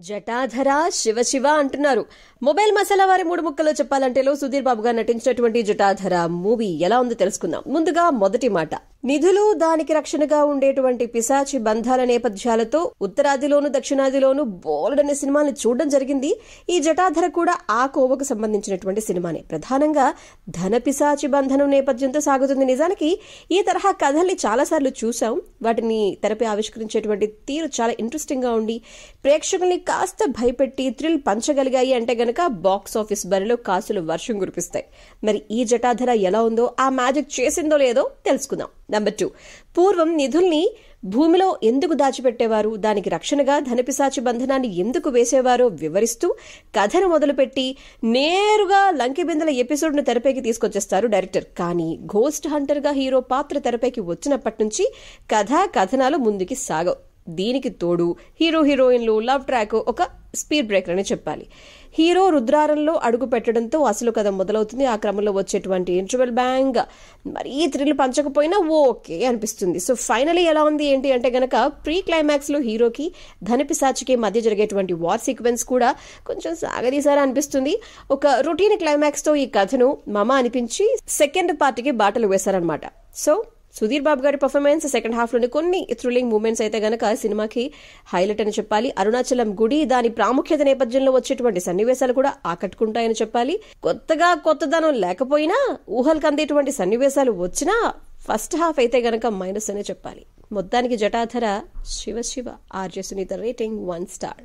జటాధర శివ శివ అంటున్నారు. మొబైల్ మసాలా వారి మూడు ముక్కలో చెప్పాలంటేలో సుధీర్ బాబు గారు నటించినటువంటి జటాధర మూవీ ఎలా ఉందో తెలుసుకుందాం. ముందుగా మొదటి మాట, నిధులు దానికి రక్షణగా ఉండేటువంటి పిశాచి బంధాల నేపథ్యాలతో ఉత్తరాదిలోను దక్షిణాదిలోను బోల్డనే సినిమాని చూడడం జరిగింది. ఈ జటాధర కూడా ఆ కోవకు సంబంధించినటువంటి సినిమానే. ప్రధానంగా ధన పిశాచి బంధనం నేపథ్యంతో సాగుతుంది. నిజానికి ఈ తరహా కథల్ని చాలాసార్లు చూసాం. వాటిని తెరపై ఆవిష్కరించేటువంటి తీరు చాలా ఇంట్రెస్టింగ్ గా ఉండి ప్రేక్షకుల్ని కాస్త భయపెట్టి థ్రిల్ పంచగలిగాయి అంటే గనక బాక్స్ ఆఫీస్ బరిలో కాసులు వర్షం కురిపిస్తాయి. మరి ఈ జటాధర ఎలా ఉందో, ఆ మ్యాజిక్ చేసిందో లేదో తెలుసుకుందాం. నంబర్ 2, పూర్వం నిధుల్ని భూమిలో ఎందుకు దాచిపెట్టేవారు, దానికి రక్షణగా ధనపిశాచి బంధనాన్ని ఎందుకు వేసేవారో వివరిస్తూ కథను మొదలుపెట్టి నేరుగా లంకి బిందెల ఎపిసోడ్ను తెరపైకి తీసుకొచ్చేస్తారు డైరెక్టర్. కానీ ఘోస్ట్ హంటర్ గా హీరో పాత్ర తెరపైకి వచ్చినప్పటి నుంచి కథనాలు ముందుకి సాగవు. దీనికి తోడు హీరో హీరోయిన్లు లవ్ ట్రాక్ ఒక స్పీడ్ బ్రేకర్ అని చెప్పాలి. హీరో రుద్రారంలో అడుగు పెట్టడంతో అసలు కథ మొదలవుతుంది. ఆ క్రమంలో వచ్చేటువంటి ఇంటర్వెల్ బ్యాంగ్ మరీ థ్రిల్ పంచకపోయినా ఓకే అనిపిస్తుంది. సో ఫైనలీ ఎలా ఉంది ఏంటి అంటే గనక ప్రీ క్లైమాక్స్ లో హీరోకి ధనపిశాచికి మధ్య జరిగేటువంటి వార్ సీక్వెన్స్ కూడా కొంచెం సాగదీసారా అనిపిస్తుంది. ఒక రొటీన్ క్లైమాక్స్ తో ఈ కథను మమ అనిపించి సెకండ్ పార్టీకి బాటలు వేశారనమాట. సో సుధీర్ బాబు గారి పర్ఫార్మెన్స్ సెకండ్ హాఫ్ లోని కొన్ని థ్రిల్లింగ్ మూమెంట్స్ అయితే గనక సినిమాకి హైలైట్ అని చెప్పాలి. అరుణాచలం గుడి దాని ప్రాముఖ్యత నేపథ్యంలో వచ్చేటువంటి సన్నివేశాలు కూడా ఆకట్టుకుంటాయని చెప్పాలి. కొత్తదనం లేకపోయినా ఊహలకు అందేటువంటి సన్నివేశాలు వచ్చినా ఫస్ట్ హాఫ్ అయితే గనక మైనస్ అనే చెప్పాలి. మొత్తానికి Jatadhara Shiva Shiva. RJ Sunitha rating 1 star.